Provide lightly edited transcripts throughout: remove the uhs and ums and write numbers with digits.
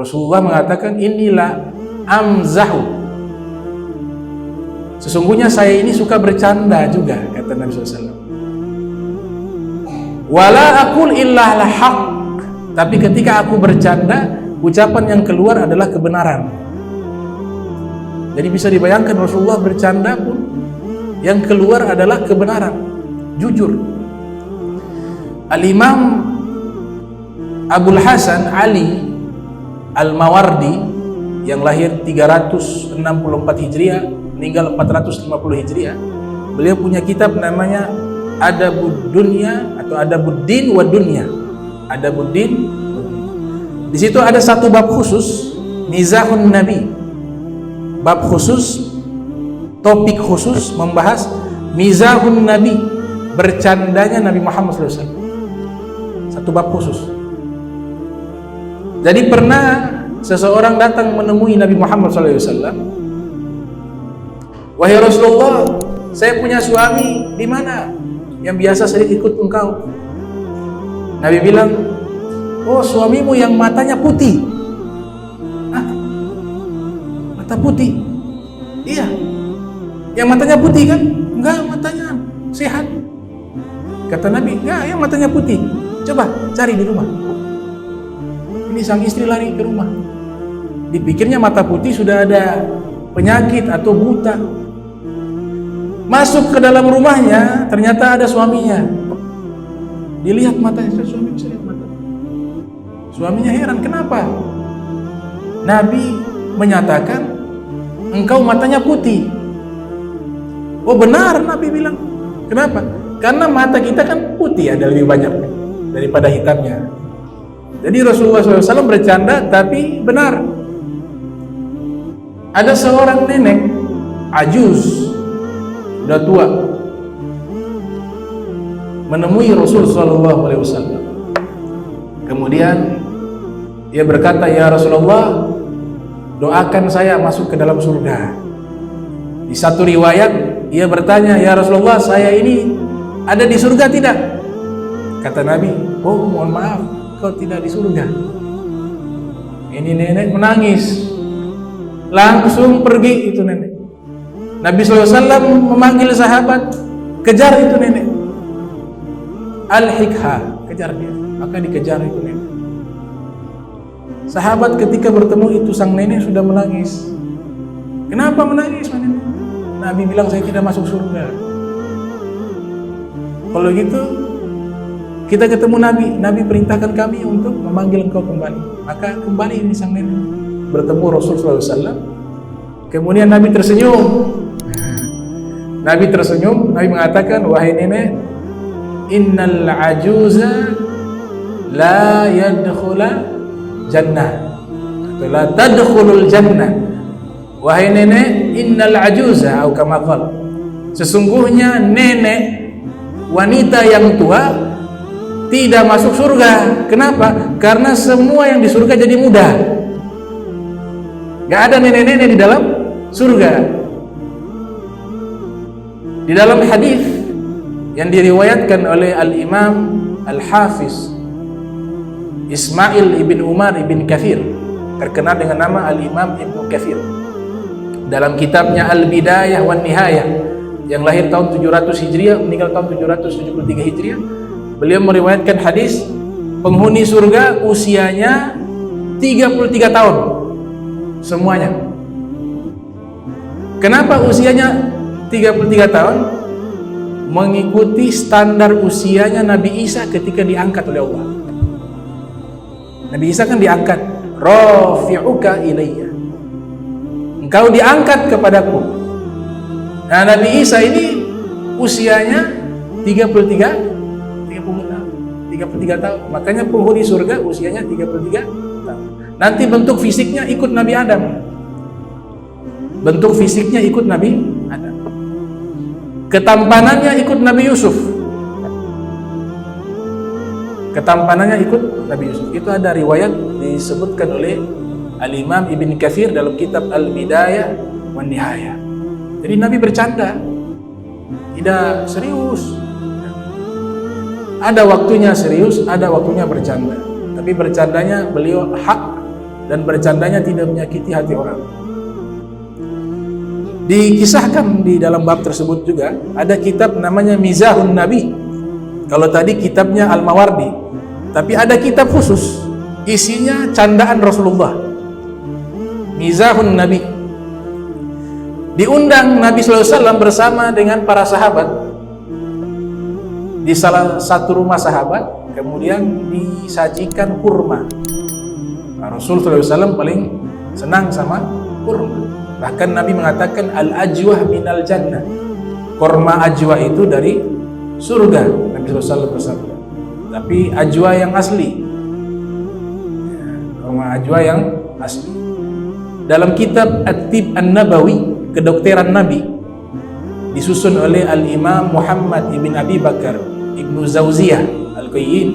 Rasulullah mengatakan, inilah amzahu. Sesungguhnya saya ini suka bercanda juga, kata Nabi SAW. Wala aqul illa al-haq. Tapi ketika aku bercanda, ucapan yang keluar adalah kebenaran. Jadi bisa dibayangkan Rasulullah bercanda pun yang keluar adalah kebenaran, jujur. Al-Imam Abul Hasan Ali Al-Mawardi yang lahir 364 Hijriah, meninggal 450 Hijriah, beliau punya kitab namanya Adabud Dunya atau Adabuddin wa Dunya. Adabuddin. Di situ ada satu bab khusus, Mizahun Nabi. Bab khusus, topik khusus membahas Mizahun Nabi, bercandanya Nabi Muhammad SAW. Satu bab khusus. Jadi pernah seseorang datang menemui Nabi Muhammad SAW. Wahai Rasulullah, saya punya suami di mana yang biasa sering ikut engkau. Nabi bilang, oh suamimu yang matanya putih. Hah? Mata putih? Iya. Yang matanya putih kan? Enggak, matanya sehat. Kata Nabi, enggak, yang matanya putih. Coba cari di rumah. Ini sang istri lari ke rumah. Dipikirnya mata putih sudah ada penyakit atau buta. Masuk ke dalam rumahnya, ternyata ada suaminya. Dilihat matanya, suami bisa lihat mata. Suaminya heran, kenapa? Nabi menyatakan, engkau matanya putih. Oh benar, Nabi bilang. Kenapa? Karena mata kita kan putih, ada lebih banyak daripada hitamnya. Jadi Rasulullah SAW bercanda, tapi benar. Ada seorang nenek, ajuz, sudah tua, menemui Rasulullah SAW. Kemudian dia berkata, ya Rasulullah, doakan saya masuk ke dalam surga. Di satu riwayat dia bertanya, ya Rasulullah, saya ini ada di surga tidak? Kata Nabi, oh mohon maaf, kau tidak di surga. Ini nenek menangis, langsung pergi itu nenek. Nabi SAW memanggil sahabat, kejar itu nenek. Al-hikha, kejar dia. Maka dikejar itu nenek. Sahabat ketika bertemu itu sang nenek sudah menangis. Kenapa menangis nenek? Nabi bilang, saya tidak masuk surga. Kalau gitu kita ketemu Nabi, Nabi perintahkan kami untuk memanggil engkau kembali. Maka kembali ini sang nenek bertemu Rasulullah SAW. Kemudian Nabi tersenyum. Nabi tersenyum, Nabi mengatakan, wahai nenek, innal ajuza la yadkhula jannah atau la tadkhulul jannah. Wahai nenek, innal ajuza atau kama qala, sesungguhnya nenek wanita yang tua tidak masuk surga. Kenapa? Karena semua yang di surga jadi muda. Gak ada nenek-nenek di dalam surga. Di dalam hadis yang diriwayatkan oleh Al-Imam Al-Hafiz Ismail ibn Umar ibn Kathir, terkenal dengan nama Al-Imam Ibn Kathir, dalam kitabnya Al-Bidayah wan Nihayah, yang lahir tahun 700 Hijriah, meninggal tahun 773 Hijriah, beliau meriwayatkan hadis penghuni surga usianya 33 tahun semuanya. Kenapa usianya 33 tahun? Mengikuti standar usianya Nabi Isa ketika diangkat oleh Allah. Nabi Isa kan diangkat, rafi'uka ilayya, engkau diangkat kepadaku. Nah Nabi Isa ini usianya 33 tahun. Makanya penghuni surga usianya 33 tahun. Nanti bentuk fisiknya ikut Nabi Adam. Bentuk fisiknya ikut Nabi Adam. Ketampanannya ikut Nabi Yusuf. Ketampanannya ikut Nabi Yusuf. Itu ada riwayat disebutkan oleh Al-Imam Ibn Kathir dalam kitab Al-Bidayah wan Nihayah. Jadi Nabi bercanda, tidak serius. Ada waktunya serius, ada waktunya bercanda. Tapi bercandanya beliau hak dan bercandanya tidak menyakiti hati orang. Dikisahkan di dalam bab tersebut juga ada kitab namanya Mizahun Nabi. Kalau tadi kitabnya Al-Mawardi, tapi ada kitab khusus isinya candaan Rasulullah, Mizahun Nabi. Diundang Nabi SAW bersama dengan para sahabat di salah satu rumah sahabat, kemudian disajikan kurma. Nah, Rasul SAW paling senang sama kurma. Bahkan Nabi mengatakan al-ajwah minal jannah, kurma ajwa itu dari surga. Nabi SAW bersabda. Tapi ajwa yang asli, kurma ajwa yang asli. Dalam kitab At-Tib An-Nabawi, kedokteran Nabi, disusun oleh Al-Imam Muhammad ibn Abi Bakar ibnu Zawziyah Al-Qayyin,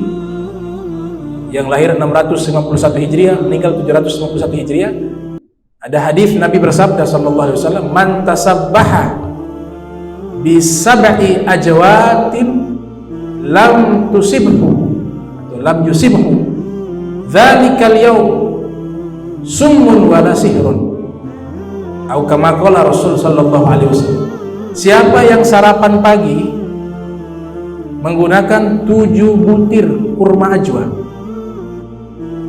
yang lahir 691 Hijriah, meninggal 751 Hijriah. Ada hadis Nabi bersabda sallallahu alaihi wasallam, man tasabbaha bi sab'i ajwatin lam tusibhu atau lam yusibhu dzalikal yaum summun wala sihrun, atau kama qala Rasul sallallahu alaihi wasallam, siapa yang sarapan pagi menggunakan 7 butir kurma ajwa,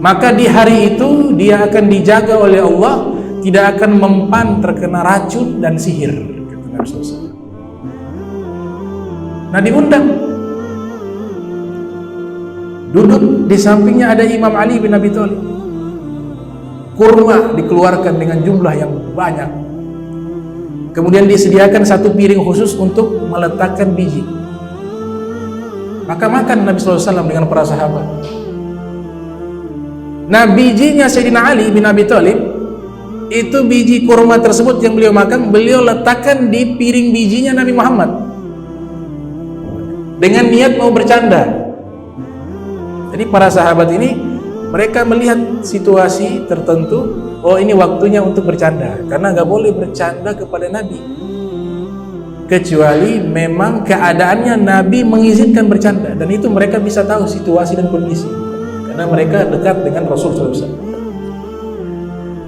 maka di hari itu dia akan dijaga oleh Allah, tidak akan mempan terkena racun dan sihir, kata Nabi SAW. Nah, diundang, duduk di sampingnya ada Imam Ali bin Abi Thalib. Kurma dikeluarkan dengan jumlah yang banyak, kemudian disediakan satu piring khusus untuk meletakkan biji. Maka makan Nabi SAW dengan para sahabat. Nah, bijinya Sayyidina Ali bin Abi Thalib, itu biji kurma tersebut yang beliau makan, beliau letakkan di piring bijinya Nabi Muhammad dengan niat mau bercanda. Jadi para sahabat ini, mereka melihat situasi tertentu, oh ini waktunya untuk bercanda, karena nggak boleh bercanda kepada Nabi kecuali memang keadaannya Nabi mengizinkan bercanda, dan itu mereka bisa tahu situasi dan kondisi karena mereka dekat dengan Rasul SAW.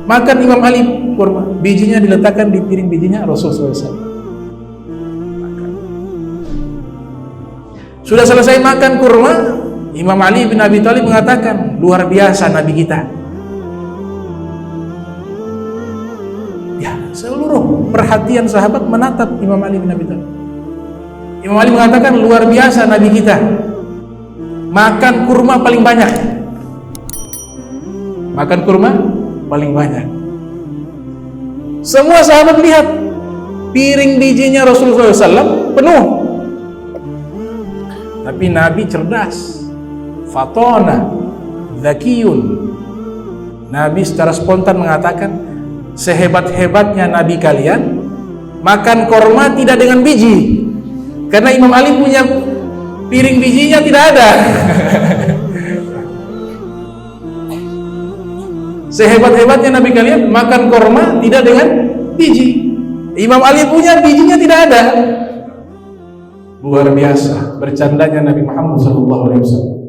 Makan Imam Ali kurma, bijinya diletakkan di piring bijinya Rasul SAW. Makan. Sudah selesai makan kurma, Imam Ali bin Abi Thalib mengatakan, luar biasa Nabi kita. Ya, seluruh perhatian sahabat menatap Imam Ali bin Abi Thalib. Imam Ali mengatakan, luar biasa Nabi kita, makan kurma paling banyak. Makan kurma paling banyak. Semua sahabat lihat piring bijinya Rasulullah SAW penuh, tapi Nabi cerdas, fatona, zakiyun. Nabi secara spontan mengatakan, sehebat-hebatnya Nabi kalian makan korma tidak dengan biji, karena Imam Ali punya piring bijinya tidak ada. Sehebat-hebatnya Nabi kalian makan korma tidak dengan biji, Imam Ali punya bijinya tidak ada. Luar biasa bercandanya Nabi Muhammad SAW.